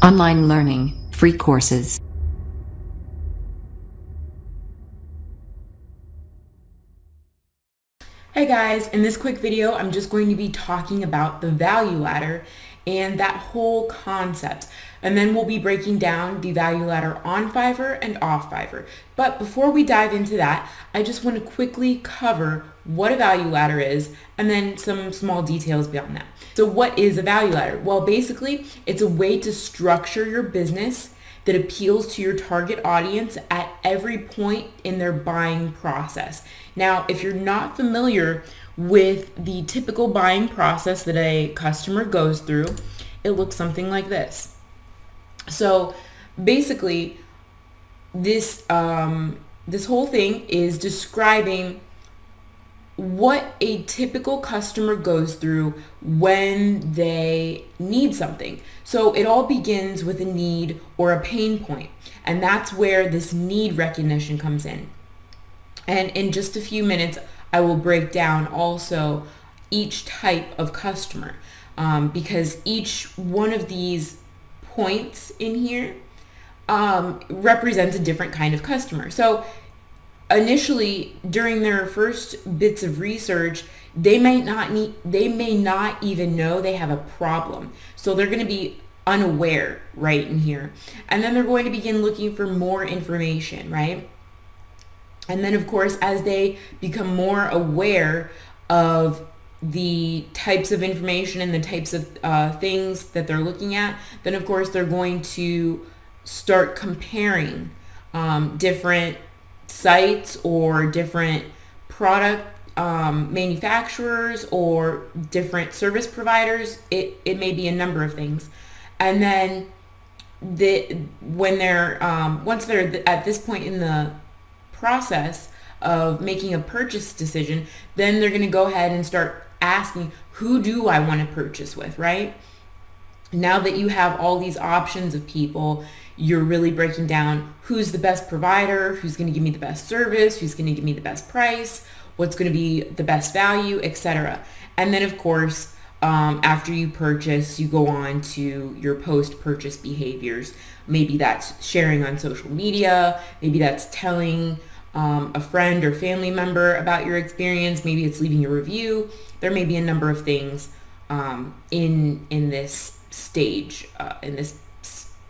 Online learning, free courses. Hey guys, in this quick video, I'm just going to be talking about the value ladder and that whole concept. And then we'll be breaking down the value ladder on Fiverr and off Fiverr. But before we dive into that, I just want to quickly cover what a value ladder is and then some small details beyond that. So what is a value ladder? Well, basically, it's a way to structure your business that appeals to your target audience at every point in their buying process. Now, if you're not familiar with the typical buying process that a customer goes through, it looks something like this. So basically, this whole thing is describing what a typical customer goes through when they need something. So it all begins with a need or a pain point, and that's where this need recognition comes in. And in just a few minutes, I will break down also each type of customer, because each one of these points in here represents a different kind of customer. So initially, during their first bits of research, they may not even know they have a problem. So they're going to be unaware right in here. And then they're going to begin looking for more information, right? And then, of course, as they become more aware of the types of information and the types of things that they're looking at, then, of course, they're going to start comparing different sites or different product manufacturers or different service providers. It may be a number of things. And then when they're once they're at this point in the process of making a purchase decision, then they're going to go ahead and start asking, who do I want to purchase with, right? Now that you have all these options of people, you're really breaking down who's the best provider, who's going to give me the best service, who's going to give me the best price, what's going to be the best value, etc. And then, of course, after you purchase, you go on to your post-purchase behaviors. Maybe that's sharing on social media. Maybe that's telling a friend or family member about your experience. Maybe it's leaving a review. There may be a number of things in this stage, in this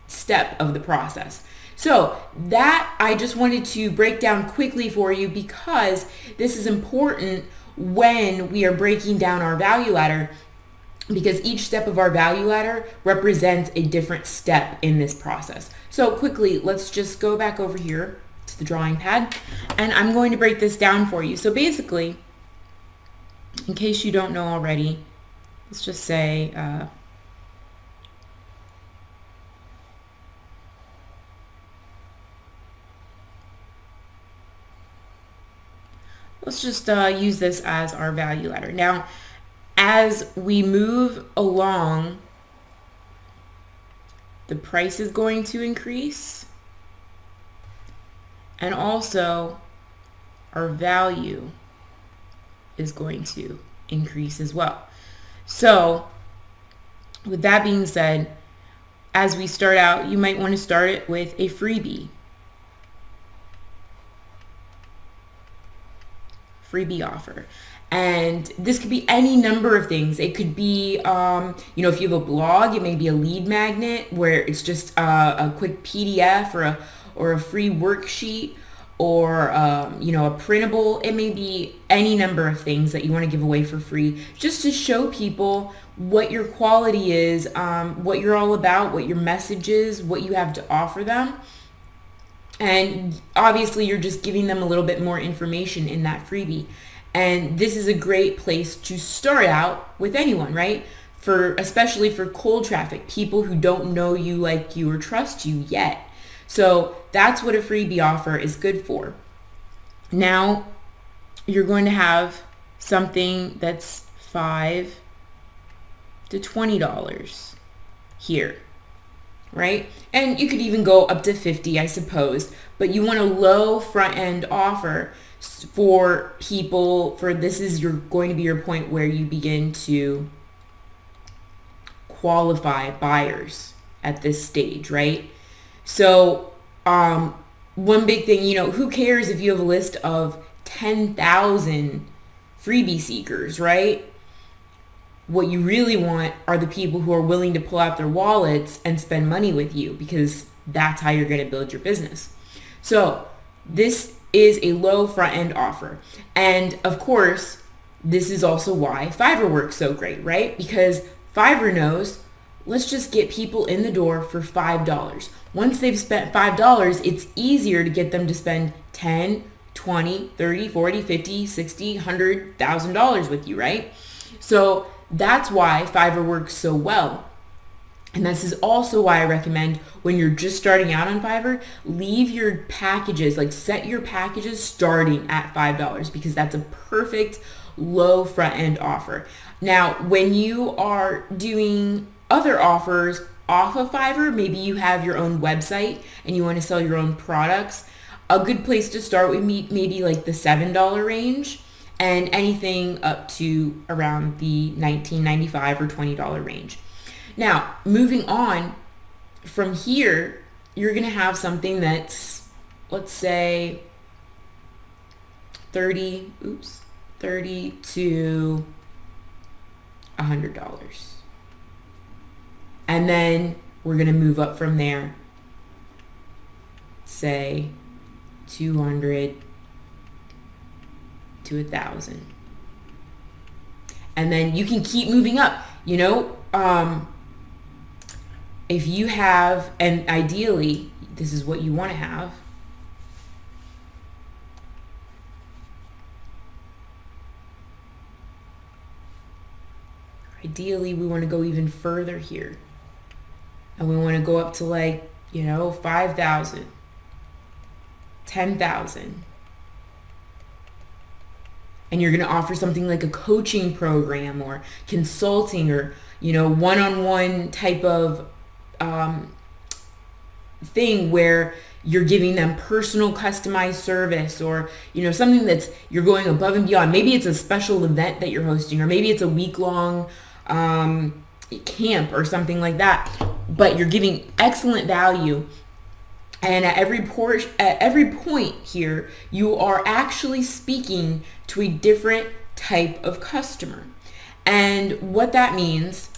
step of the process. So that I just wanted to break down quickly for you, because this is important when we are breaking down our value ladder, because each step of our value ladder represents a different step in this process. So quickly, let's just go back over here to the drawing pad, and I'm going to break this down for you. So basically, in case you don't know already, let's just say let's just use this as our value ladder. Now, as we move along, the price is going to increase, and also our value is going to increase as well. So with that being said, as we start out, you might want to start it with a freebie offer. And this could be any number of things. It could be, if you have a blog, it may be a lead magnet where it's just a quick PDF or a free worksheet, or a printable. It may be any number of things that you want to give away for free, just to show people what your quality is, what you're all about, what your message is, what you have to offer them. And obviously, you're just giving them a little bit more information in that freebie. And this is a great place to start out with anyone, right? Especially for cold traffic, people who don't know you, like you, or trust you yet. So that's what a freebie offer is good for. Now, you're going to have something that's $5 to $20 here, right? And you could even go up to 50, I suppose, but you want a low front end offer for people. This is going to be your point where you begin to qualify buyers at this stage, right? So one big thing, who cares if you have a list of 10,000 freebie seekers, right? What you really want are the people who are willing to pull out their wallets and spend money with you, because that's how you're going to build your business. So this is a low front end offer. And of course, this is also why Fiverr works so great, right? Because Fiverr knows, let's just get people in the door for $5. Once they've spent $5, it's easier to get them to spend 10, 20, 30, 40, 50, 60, $100,000 with you, right? So that's why Fiverr works so well. And this is also why I recommend, when you're just starting out on Fiverr, leave your packages, like set your packages starting at $5, because that's a perfect low front end offer. Now, when you are doing other offers off of Fiverr, maybe you have your own website and you want to sell your own products, a good place to start would be maybe like the $7 range, and anything up to around the $19.95 or $20 range. Now, moving on from here, you're going to have something that's, let's say, $30 to $100. And then we're going to move up from there, say $200 to $1,000. And then you can keep moving up, if you have, and ideally, this is what you want to have. Ideally, we want to go even further here. And we want to go up to 5,000, 10,000. And you're going to offer something like a coaching program or consulting or, one-on-one type of thing where you're giving them personal customized service, or something that's, you're going above and beyond. Maybe it's a special event that you're hosting, or maybe it's a week-long camp or something like that, but you're giving excellent value. And at every point here, you are actually speaking to a different type of customer. And what that means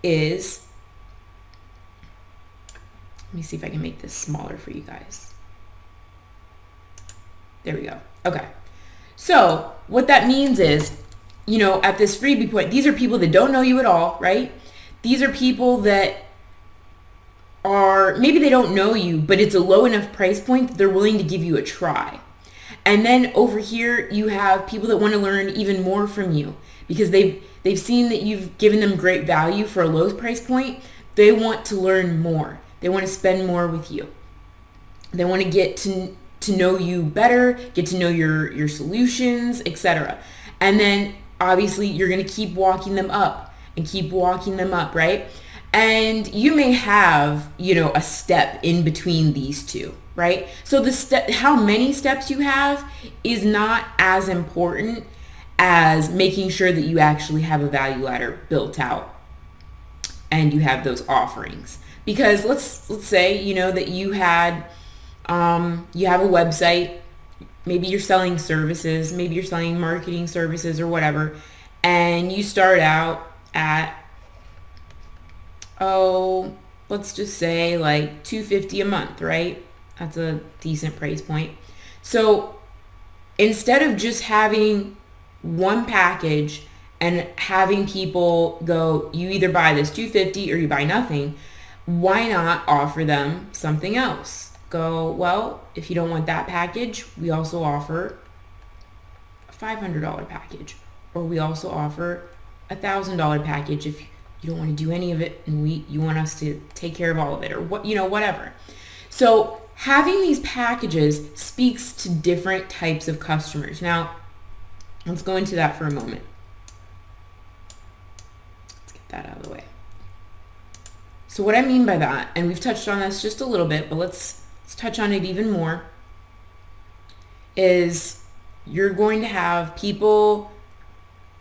is, let me see if I can make this smaller for you guys. There we go. Okay. So what that means is, at this freebie point, these are people that don't know you at all, right? These are people that maybe they don't know you, but it's a low enough price point that they're willing to give you a try. And then over here, you have people that want to learn even more from you, because they've seen that you've given them great value for a low price point. They want to learn more. They want to spend more with you. They want to get to know you better, get to know your solutions, etc. And then obviously you're going to keep walking them up and keep walking them up, right? And you may have, a step in between these two, right? So how many steps you have is not as important as making sure that you actually have a value ladder built out and you have those offerings. Because let's say, that you have a website, maybe you're selling services, maybe you're selling marketing services or whatever, and you start out at, let's just say like $250 a month, right? That's a decent price point. So instead of just having one package and having people go, you either buy this $250 or you buy nothing, why not offer them something else? Go, well, if you don't want that package, we also offer a $500 package, or we also offer a $1,000 package if you don't want to do any of it and you want us to take care of all of it, or whatever. So having these packages speaks to different types of customers. Now, let's go into that for a moment. Let's get that out of the way. So what I mean by that, and we've touched on this just a little bit, but let's touch on it even more, is you're going to have people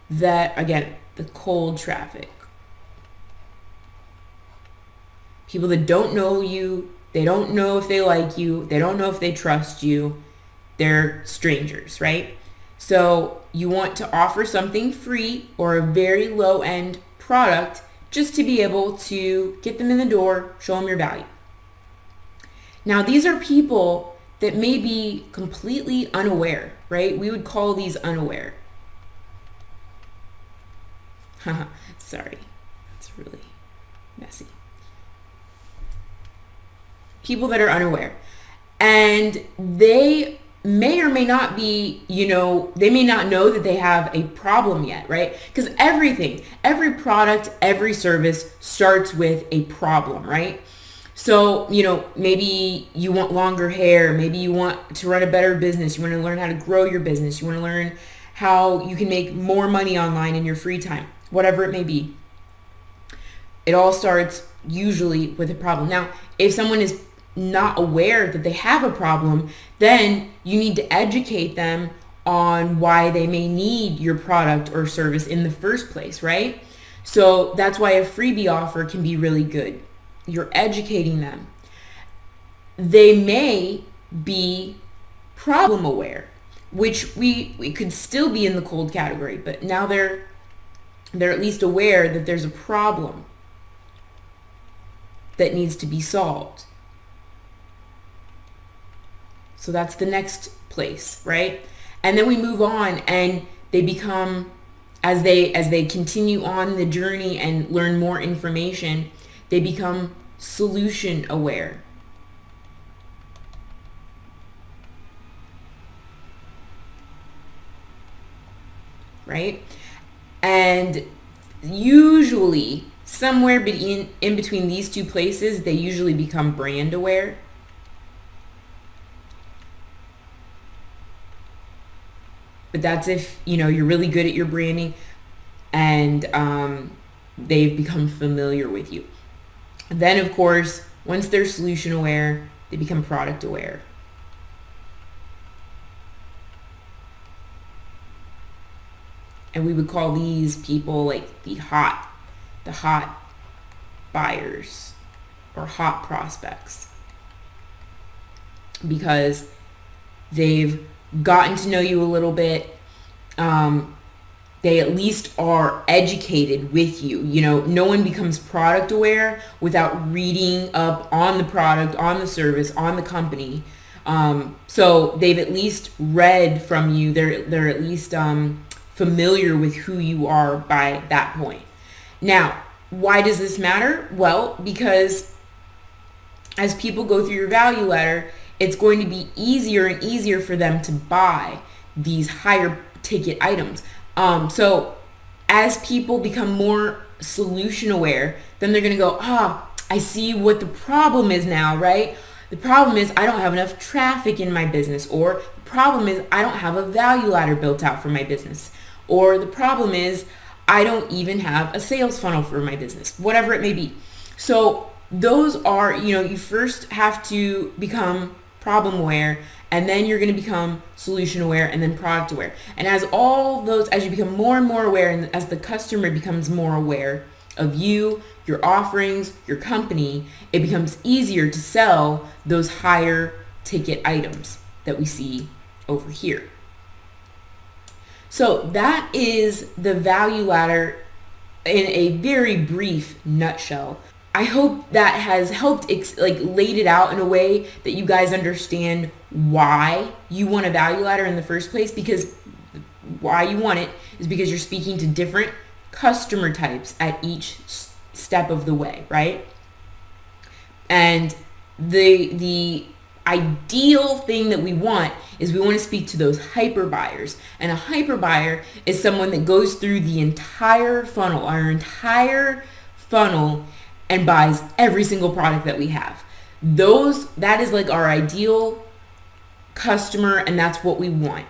that, again, the cold traffic. People that don't know you, they don't know if they like you, they don't know if they trust you, they're strangers, right? So you want to offer something free or a very low-end product just to be able to get them in the door, show them your value. Now, these are people that may be completely unaware, right? We would call these unaware. Sorry, that's really messy. People that are unaware. And they may or may not be, they may not know that they have a problem yet, right? Because every product, every service starts with a problem, right? So, maybe you want longer hair, maybe you want to run a better business, you want to learn how to grow your business, you want to learn how you can make more money online in your free time, whatever it may be. It all starts usually with a problem. Now, if someone is not aware that they have a problem, then you need to educate them on why they may need your product or service in the first place, right? So that's why a freebie offer can be really good. You're educating them. They may be problem aware, which we could still be in the cold category, but now they're at least aware that there's a problem that needs to be solved. So that's the next place, right? And then we move on and they become, as they continue on the journey and learn more information, they become solution aware. Right? And usually somewhere in between these two places, they usually become brand aware. But that's if, you're really good at your branding and they've become familiar with you. Then, of course, once they're solution aware, they become product aware. And we would call these people like the hot buyers or hot prospects, because they've gotten to know you a little bit. They at least are educated with you. No one becomes product aware without reading up on the product, on the service, on the company. So they've at least read from you. They're at least familiar with who you are by that point. Now, why does this matter? Well, because as people go through your value ladder, it's going to be easier and easier for them to buy these higher ticket items. So as people become more solution aware, then they're going to go, I see what the problem is now, right? The problem is I don't have enough traffic in my business, or the problem is I don't have a value ladder built out for my business, or the problem is I don't even have a sales funnel for my business, whatever it may be. So those are, you first have to become problem aware, and then you're going to become solution aware, and then product aware. And as you become more and more aware, and as the customer becomes more aware of you, your offerings, your company, it becomes easier to sell those higher ticket items that we see over here. So that is the value ladder in a very brief nutshell. I hope that has helped laid it out in a way that you guys understand why you want a value ladder in the first place, because why you want it is because you're speaking to different customer types at each step of the way, right? And the ideal thing that we want is we want to speak to those hyper buyers. And a hyper buyer is someone that goes through the entire funnel, our entire funnel, and buys every single product that we have. That is like our ideal customer, and that's what we want.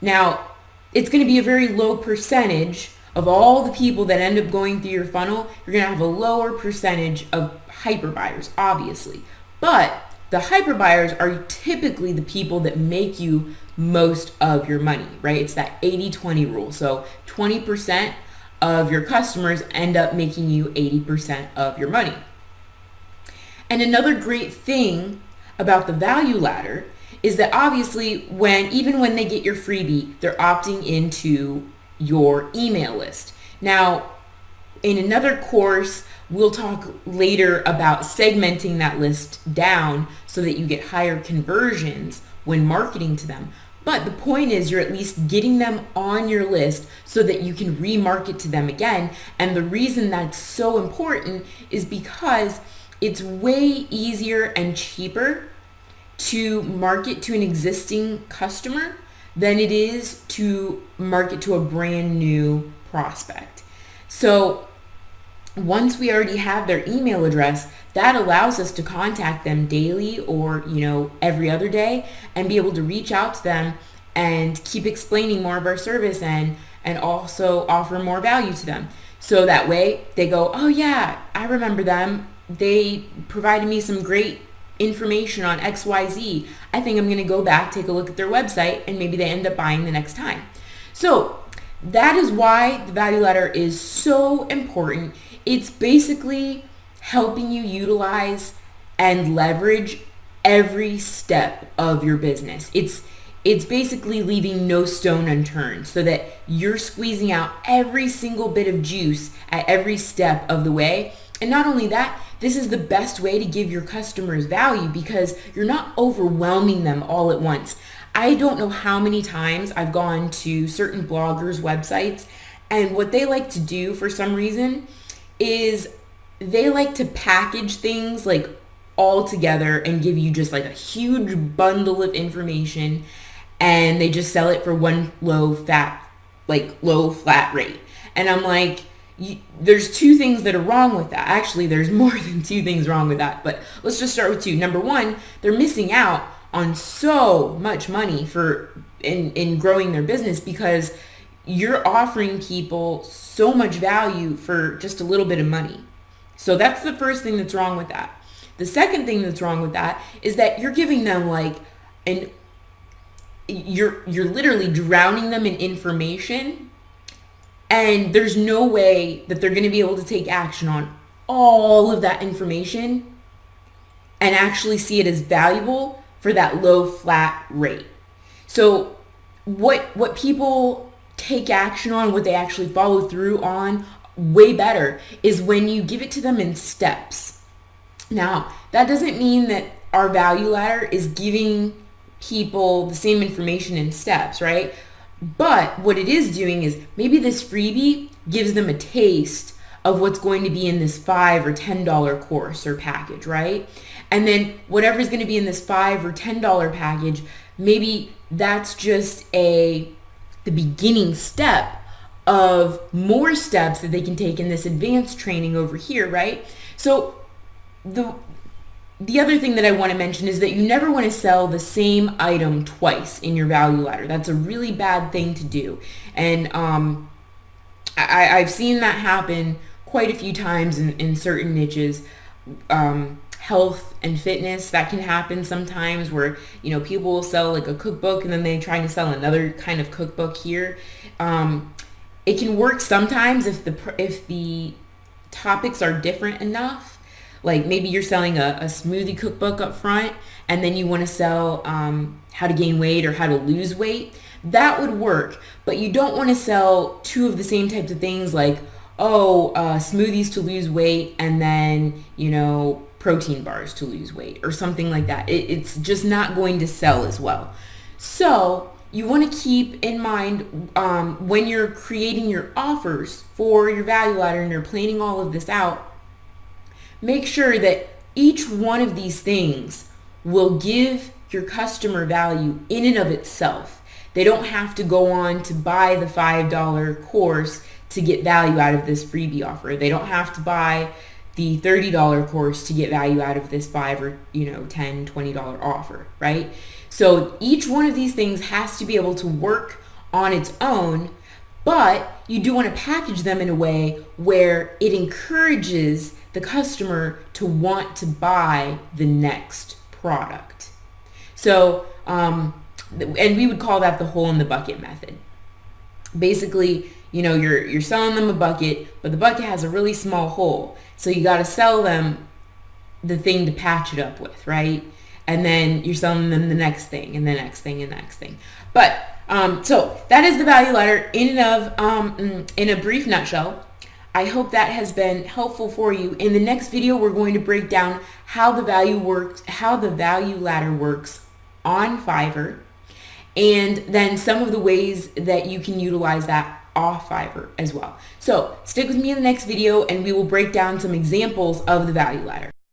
Now, it's going to be a very low percentage of all the people that end up going through your funnel. You're going to have a lower percentage of hyper buyers, obviously. But the hyper buyers are typically the people that make you most of your money, right? It's that 80-20 rule. So 20% of your customers end up making you 80% of your money. And another great thing about the value ladder is that obviously even when they get your freebie, they're opting into your email list. Now, in another course, we'll talk later about segmenting that list down so that you get higher conversions when marketing to them. But the point is you're at least getting them on your list so that you can remarket to them again. And the reason that's so important is because it's way easier and cheaper to market to an existing customer than it is to market to a brand new prospect. So once we already have their email address, that allows us to contact them daily or, every other day and be able to reach out to them and keep explaining more of our service and also offer more value to them. So that way they go, oh yeah, I remember them. They provided me some great information on XYZ. I think I'm going to go back, take a look at their website, and maybe they end up buying the next time. So that is why the value ladder is so important. It's basically helping you utilize and leverage every step of your business. It's basically leaving no stone unturned so that you're squeezing out every single bit of juice at every step of the way. And not only that, this is the best way to give your customers value because you're not overwhelming them all at once. I don't know how many times I've gone to certain bloggers' websites, and what they like to do for some reason is they like to package things like all together and give you just like a huge bundle of information, and they just sell it for one low flat rate. And I'm like, there's two things that are wrong with that. Actually, there's more than two things wrong with that, but let's just start with two. Number one, they're missing out on so much money in growing their business because you're offering people so much value for just a little bit of money. So that's the first thing that's wrong with that. The second thing that's wrong with that is that you're giving them you're literally drowning them in information, and there's no way that they're going to be able to take action on all of that information and actually see it as valuable for that low flat rate. So what people take action on, what they actually follow through on way better is when you give it to them in steps. Now, that doesn't mean that our value ladder is giving people the same information in steps, right? But what it is doing is maybe this freebie gives them a taste of what's going to be in this $5 or $10 course or package, right? And then whatever's going to be in this $5 or $10 package, maybe that's just the beginning step of more steps that they can take in this advanced training over here, right? So the other thing that I want to mention is that you never want to sell the same item twice in your value ladder. That's a really bad thing to do. And I've seen that happen quite a few times in certain niches. Health and fitness, that can happen sometimes where, people will sell like a cookbook and then they try to sell another kind of cookbook here. It can work sometimes if the topics are different enough. Like maybe you're selling a smoothie cookbook up front and then you want to sell how to gain weight or how to lose weight. That would work, but you don't want to sell two of the same types of things like, smoothies to lose weight and then, protein bars to lose weight or something like that. It's just not going to sell as well. So you want to keep in mind when you're creating your offers for your value ladder and you're planning all of this out, make sure that each one of these things will give your customer value in and of itself. They don't have to go on to buy the $5 course to get value out of this freebie offer. They don't have to buy the $30 course to get value out of this $5 or $10, $20 offer, right? So each one of these things has to be able to work on its own, but you do want to package them in a way where it encourages the customer to want to buy the next product. So, and we would call that the hole in the bucket method. Basically, you're selling them a bucket, but the bucket has a really small hole. So you got to sell them the thing to patch it up with, right? And then you're selling them the next thing and the next thing and the next thing. But so that is the value ladder in and of in a brief nutshell. I hope that has been helpful for you. In the next video, we're going to break down how the value ladder works on Fiverr, and then some of the ways that you can utilize that off Fiverr as well. So stick with me in the next video and we will break down some examples of the value ladder.